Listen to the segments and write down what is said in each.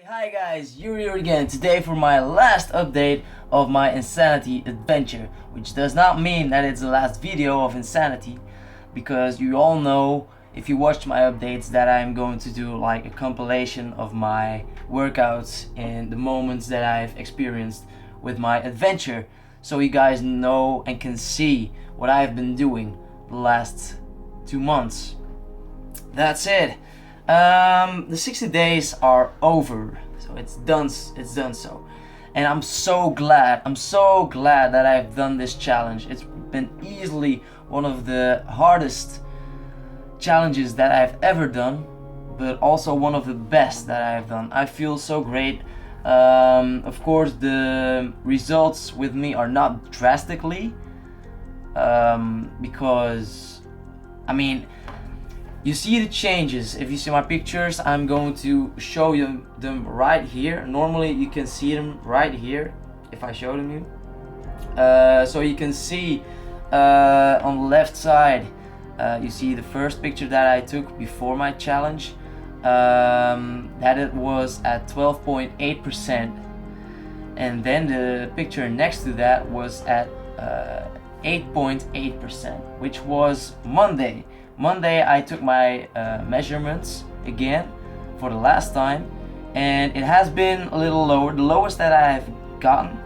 Hi guys, Yuri again today for my last update of my Insanity adventure, which does not mean that it's the last video of Insanity, because you all know, if you watched my updates, that I'm going to do like a compilation of my workouts and the moments that I've experienced with my adventure, so you guys know and can see what I've been doing the last 2 months. That's it. The 60 days are over, so it's done. It's done so, and I'm so glad. I'm so glad that I've done this challenge. It's been easily one of the hardest challenges that I've ever done, but also one of the best that I've done. I feel so great. Of course, the results with me are not drastically, because I mean, you see the changes. If you see my pictures, I'm going to show you them right here. Normally you can see them right here if I show them you. So you can see on the left side, you see the first picture that I took before my challenge, that it was at 12.8%, and then the picture next to that was at 8.8%, which was Monday. Monday I took my measurements again for the last time, and it has been a little lower. The lowest that I have gotten,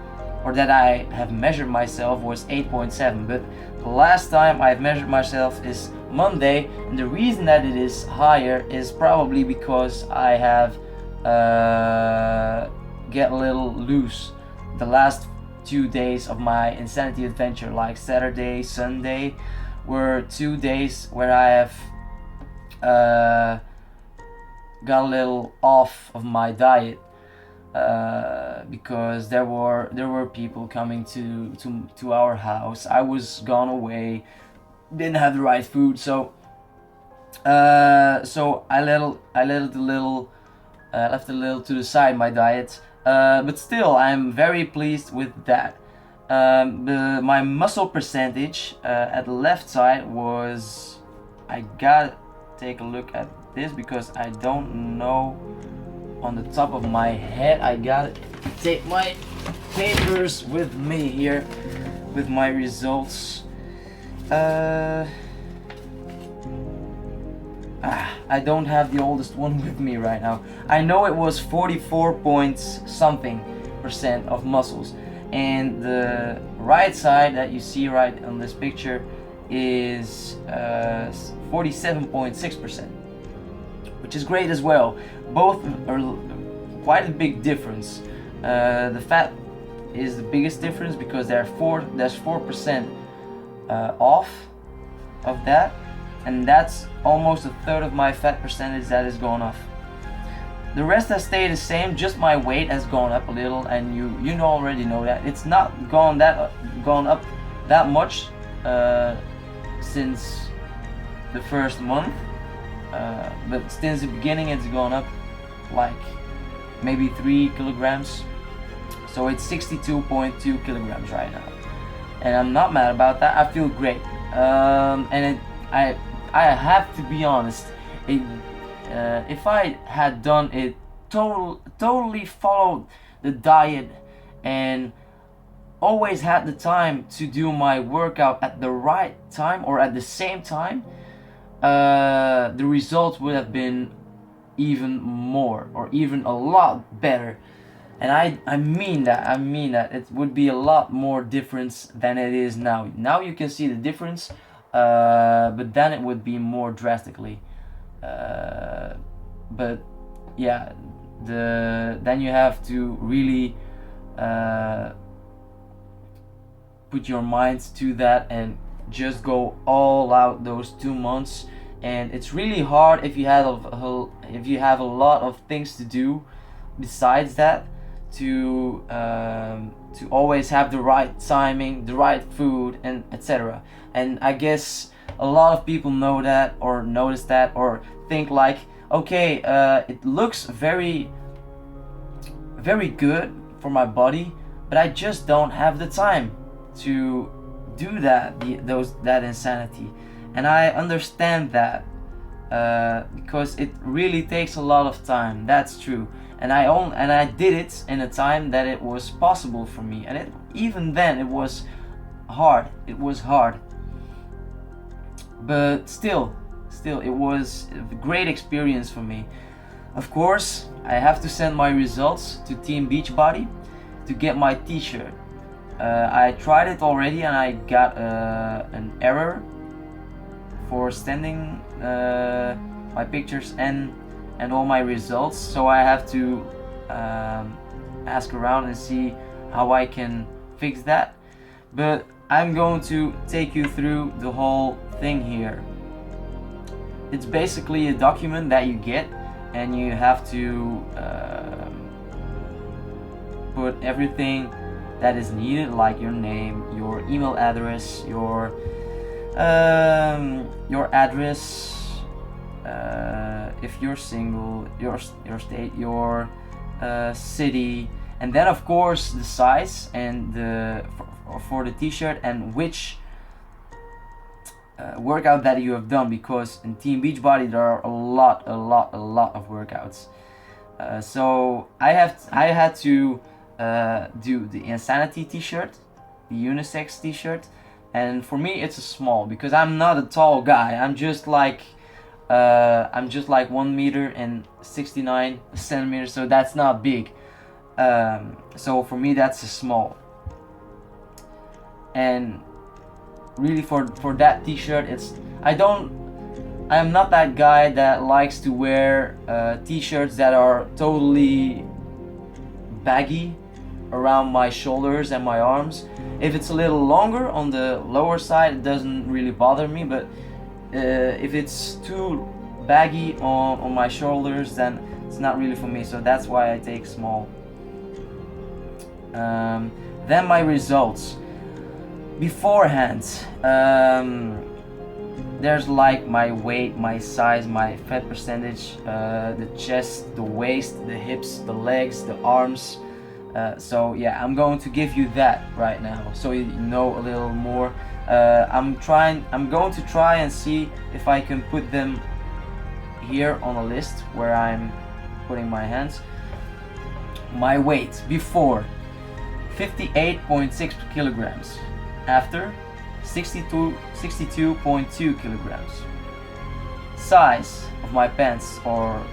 or that I have measured myself, was 8.7, but the last time I've measured myself is Monday, and the reason that it is higher is probably because I have get a little loose the last 2 days of my Insanity adventure, like Saturday, Sunday were 2 days where I have got a little off of my diet, because there were people coming to our house. I was gone away, didn't have the right food, so I left a little to the side my diet, but still I'm very pleased with that. My muscle percentage at the left side was, I gotta take a look at this because I don't know on the top of my head. I gotta take my papers with me here with my results. I don't have the oldest one with me right now. I know it was 44 point something percent of muscles, and the right side that you see right on this picture is 47.6%, which is great as well. Both are quite a big difference. The fat is the biggest difference because there's 4% off of that, and that's almost a third of my fat percentage that is gone off. The rest has stayed the same, just my weight has gone up a little, and you already know that. It's not gone up that much since the first month, but since the beginning it's gone up like maybe 3 kilograms. So it's 62.2 kilograms right now, and I'm not mad about that. I feel great, and I have to be honest. If I had done it totally followed the diet and always had the time to do my workout at the right time or at the same time, the results would have been even more, or even a lot better. And I mean that it would be a lot more difference than it is now. Now you can see the difference, but then it would be more drastically. But yeah, then you have to really put your minds to that and just go all out those 2 months. And it's really hard if you have a lot of things to do besides that, to always have the right timing, the right food, and etc. And I guess a lot of people know that, or notice that, or think like, okay, it looks very good for my body, but I just don't have the time to do that Insanity. And I understand that, because it really takes a lot of time. That's true, and I did it in a time that it was possible for me, and even then it was hard. It was hard, but still it was a great experience for me. Of course, I have to send my results to Team Beachbody to get my t-shirt. I tried it already and I got an error for sending my pictures and all my results, so I have to ask around and see how I can fix that. But I'm going to take you through the whole thing here. It's basically a document that you get, and you have to put everything that is needed, like your name, your email address, your address, if you're single, your state, your city, and then of course the size and for the t-shirt, and which workout that you have done, because in Team Beachbody there are a lot of workouts. So I had to do the Insanity t-shirt, the unisex t-shirt, and for me it's a small because I'm not a tall guy. I'm just like 1 meter and 69 centimeters, so that's not big. So for me that's a small. And really for that t-shirt, I'm not that guy that likes to wear t-shirts that are totally baggy around my shoulders and my arms. If it's a little longer on the lower side, it doesn't really bother me, but if it's too baggy on my shoulders, then it's not really for me, so that's why I take small. Then my results beforehand, there's like my weight, my size, my fat percentage, the chest, the waist, the hips, the legs, the arms. So yeah, I'm going to give you that right now, so you know a little more. I'm going to try and see if I can put them here on a list where I'm putting my hands. My weight before 58.6 kilograms, after 62.2 kilograms. Size of my pants, or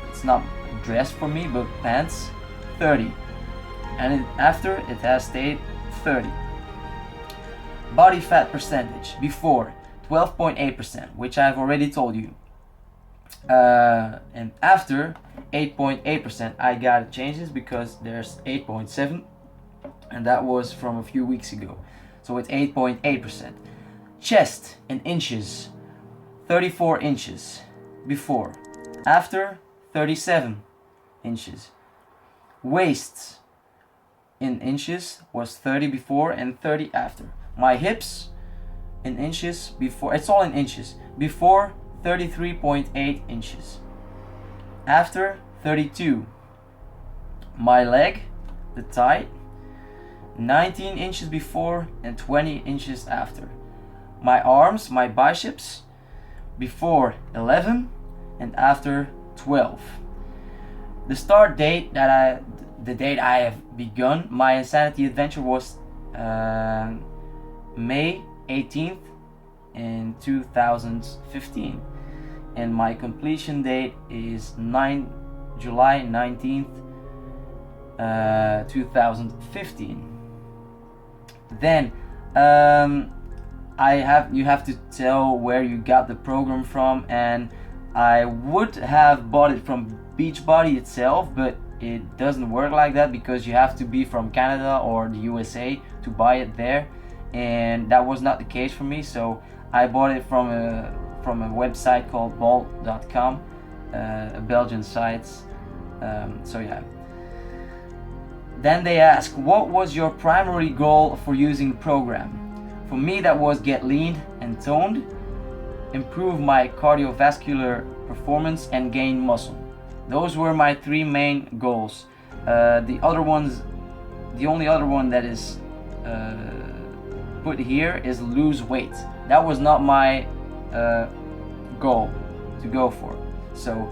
it's not dress for me, but pants, 30, and after it has stayed 30. Body fat percentage before 12.8%, which I've already told you, and after 8.8%. I got changes because there's 8.7, and that was from a few weeks ago, so it's 8.8%. Chest in inches, 34 inches before, after 37 inches. Waist in inches was 30 before and 30 after. My hips in inches before, it's all in inches, before 33.8 inches, after 32. My leg, the thigh, 19 inches before and 20 inches after. My arms, my biceps, before 11 and after 12. The start date the date I have begun my Insanity adventure was May 18th in 2015, and my completion date is July 19th, 2015. Then you have to tell where you got the program from, and I would have bought it from Beachbody itself, but it doesn't work like that because you have to be from Canada or the USA to buy it there, and that was not the case for me, so I bought it from a website called bol.com, a Belgian site. So yeah. Then they ask, what was your primary goal for using the program? For me, that was get lean and toned, improve my cardiovascular performance, and gain muscle. Those were my three main goals. The only other one that is put here is lose weight. That was not my goal. to go for. So,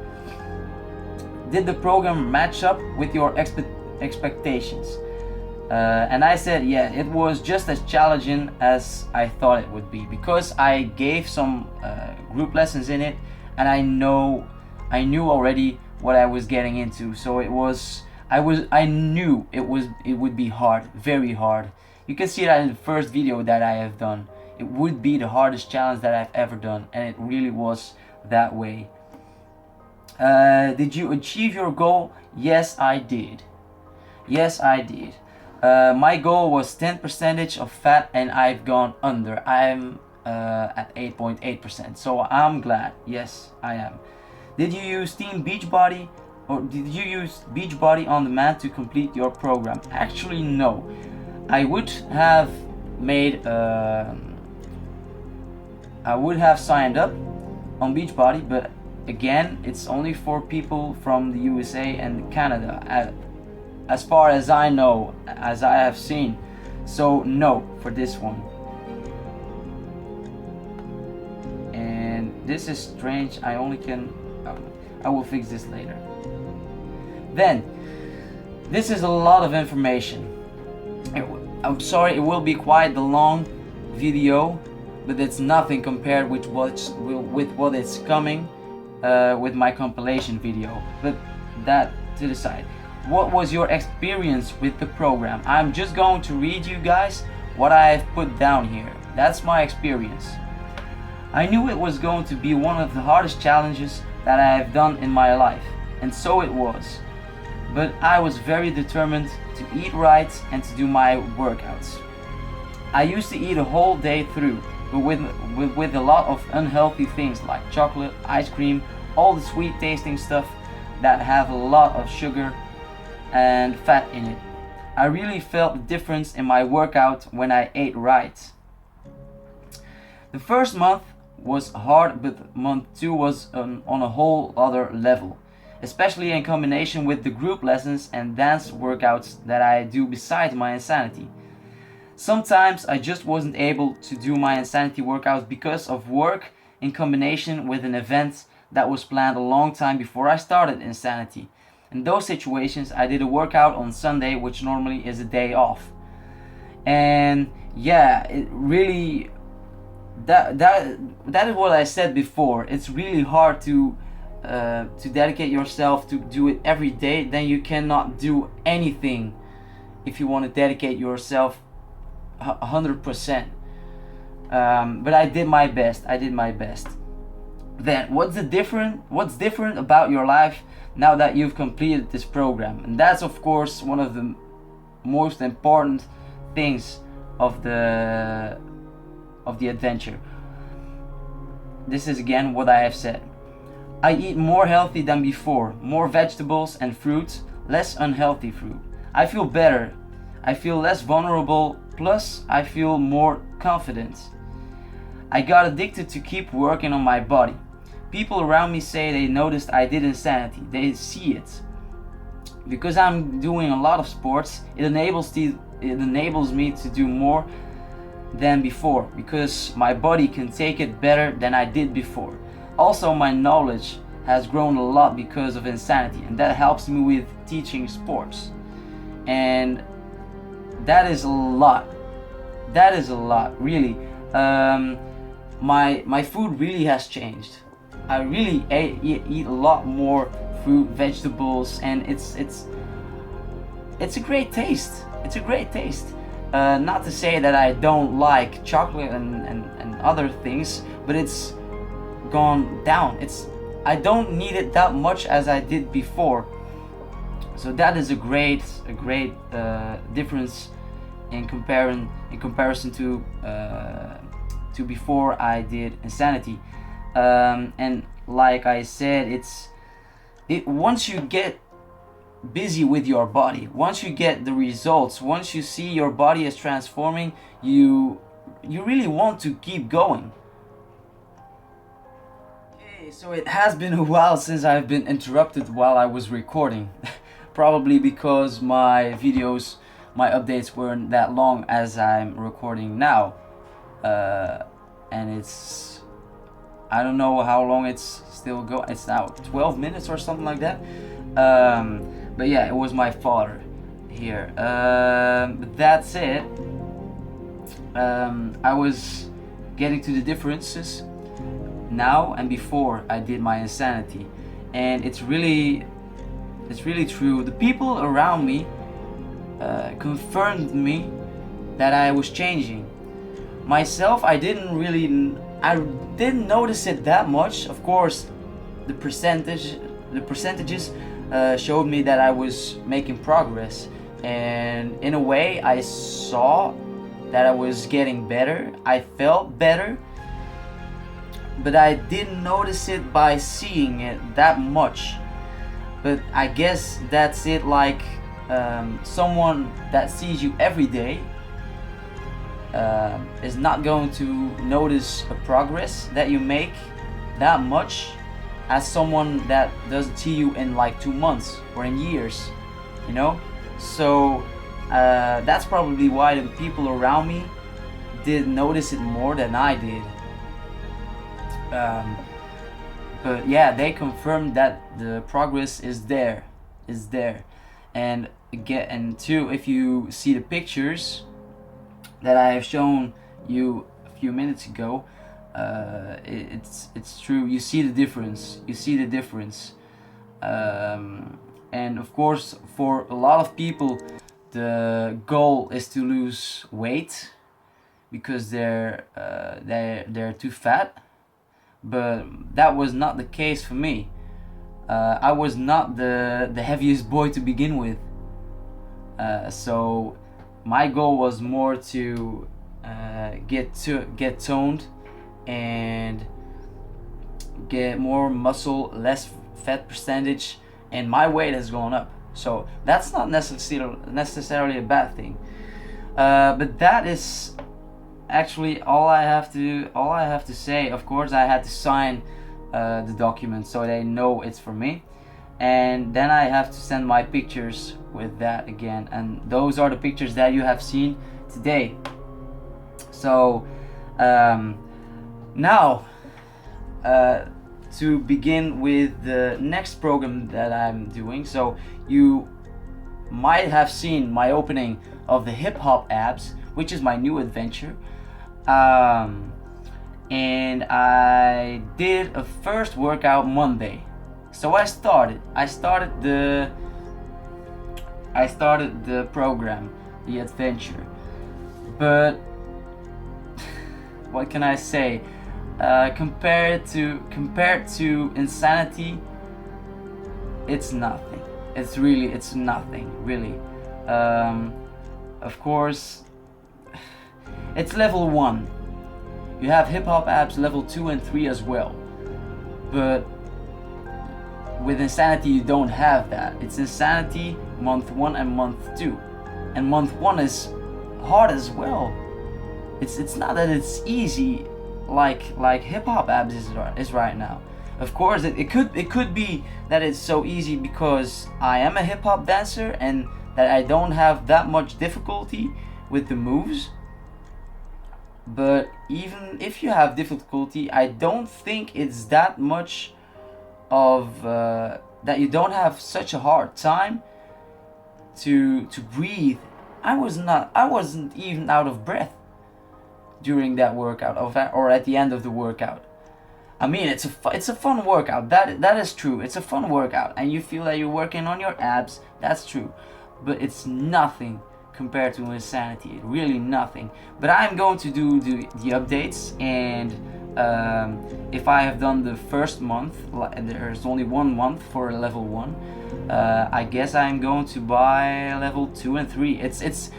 did the program match up with your expectations? And I said, yeah, it was just as challenging as I thought it would be, because I gave some group lessons in it, and I knew already what I was getting into. So I knew it would be hard, very hard. You can see that in the first video that I have done. It would be the hardest challenge that I've ever done, and it really was that way. Did you achieve your goal? Yes, I did. Yes, I did. My goal was 10% of fat, and I've gone under. I'm at 8.8%, so I'm glad. Yes, I am. Did you use Team Beachbody, or did you use Beachbody on demand to complete your program? Actually, no. I would have made. I would have signed up on Beachbody, but again, it's only for people from the USA and Canada, as far as I know, as I have seen. So no for this one. And this is strange. I only can. I will fix this later. Then, this is a lot of information. I'm sorry, it will be quite the long video, but it's nothing compared with what is coming with my compilation video. But that to the side. What was your experience with the program? I'm just going to read you guys what I have put down here. That's my experience. I knew it was going to be one of the hardest challenges that I have done in my life, and so it was. But I was very determined to eat right and to do my workouts. I used to eat a whole day through, but with a lot of unhealthy things like chocolate, ice cream, all the sweet tasting stuff that have a lot of sugar and fat in it. I really felt the difference in my workout when I ate right. The first month was hard, but month 2 was on a whole other level, especially in combination with the group lessons and dance workouts that I do besides my insanity. Sometimes I just wasn't able to do my insanity workouts because of work, in combination with an event that was planned a long time before I started insanity. In those situations, I did a workout on Sunday, which normally is a day off. And yeah, it really, that is what I said before. It's really hard to dedicate yourself to do it every day. Then you cannot do anything if you want to dedicate yourself 100%. But I did my best. Then what's different about your life now that you've completed this program? And that's of course one of the most important things of the adventure. This is again what I have said. I eat more healthy than before, more vegetables and fruits, less unhealthy fruit. I feel better. I feel less vulnerable, plus I feel more confident. I got addicted to keep working on my body. People around me say they noticed I did insanity. They see it. Because I'm doing a lot of sports, it enables me to do more than before, because my body can take it better than I did before. Also, my knowledge has grown a lot because of insanity, and that helps me with teaching sports. And that is a lot. Really. My food really has changed. I really eat a lot more fruit, vegetables, and it's a great taste. Not to say that I don't like chocolate and other things, but it's gone down. I don't need it that much as I did before. So that is a great difference in comparison to before I did insanity. And like I said, once you get busy with your body, once you get the results, once you see your body is transforming, you really want to keep going. Okay, so it has been a while since I've been interrupted while I was recording. Probably because my updates weren't that long as I'm recording now. And I don't know how long it's still going. It's now 12 minutes or something like that. But yeah, it was my father here. But that's it. I was getting to the differences now and before I did my insanity, and it's really true. The people around me confirmed me that I was changing. Myself, I didn't notice it that much. Of course, the percentages showed me that I was making progress, and in a way, I saw that I was getting better. I felt better, but I didn't notice it by seeing it that much. But I guess that's it. Like someone that sees you every day is not going to notice a progress that you make that much as someone that doesn't see you in like 2 months or in years, you know. So that's probably why the people around me did notice it more than I did. But yeah, they confirmed that the progress is there, and again, and two, if you see the pictures that I have shown you a few minutes ago, it's true. You see the difference. And of course, for a lot of people, the goal is to lose weight because they're too fat. But that was not the case for me. I was not the heaviest boy to begin with. So my goal was more to get toned and get more muscle, less fat percentage, and my weight has gone up. So that's not necessarily a bad thing. But that is actually all I have to say. Of course, I had to sign the document so they know it's for me, and then I have to send my pictures with that again, and those are the pictures that you have seen today. So now to begin with the next program that I'm doing. So you might have seen my opening of the hip hop abs, which is my new adventure. And I did a first workout Monday. So I started the program, the adventure. But what can I say? Compared to insanity, it's nothing. It's nothing really. Of course, it's level 1. You have hip hop abs level 2 and 3 as well. But with insanity you don't have that. It's insanity month 1 and month 2. And month 1 is hard as well. It's not that it's easy like hip hop abs is right now. Of course it could be that it's so easy because I am a hip hop dancer and that I don't have that much difficulty with the moves. But even if you have difficulty, I don't think it's that much of that you don't have such a hard time to breathe. I wasn't even out of breath during that workout or at the end of the workout. I mean, it's a fun workout. That is true. It's a fun workout, and you feel that you're working on your abs. That's true, but it's nothing compared to insanity. Really nothing. But I'm going to do the updates, and if I have done the first month, and there's only 1 month for level 1, I guess I'm going to buy level 2 and 3. It's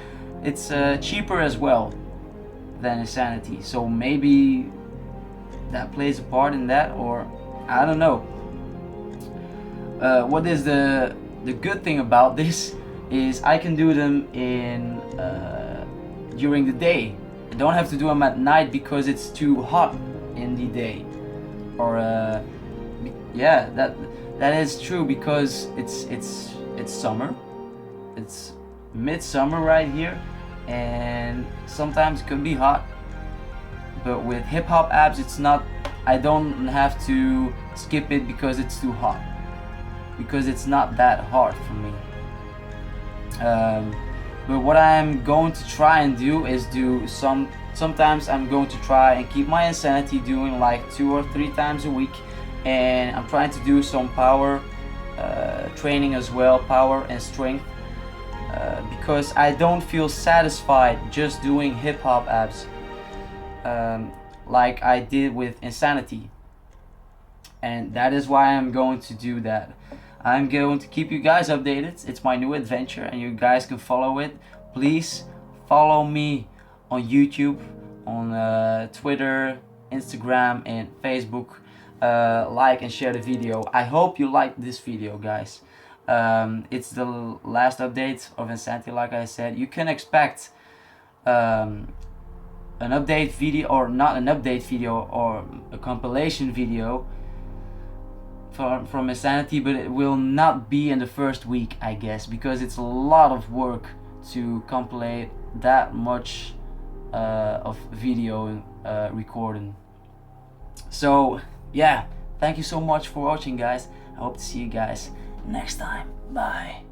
cheaper as well than insanity, so maybe that plays a part in that, or I don't know. What is the good thing about this is I can do them in during the day. I don't have to do them at night because it's too hot in the day. Or yeah, that is true because it's summer. It's midsummer right here, and sometimes it could be hot. But with hip hop abs, it's not I don't have to skip it because it's too hot, because it's not that hard for me. But what I'm going to try and do is sometimes I'm going to try and keep my insanity doing like 2 or 3 times a week, and I'm trying to do some power training as well, power and strength, because I don't feel satisfied just doing hip hop abs like I did with insanity, and that is why I'm going to do that. I'm going to keep you guys updated. It's my new adventure and you guys can follow it. Please follow me on YouTube, on Twitter, Instagram and Facebook. Like and share the video. I hope you liked this video, guys. It's the last update of Insanity, like I said. You can expect an update video, or not an update video, or a compilation video from Insanity, but it will not be in the first week, I guess, because it's a lot of work to compilate that much of video recording. So yeah, thank you so much for watching, guys. I hope to see you guys next time. Bye.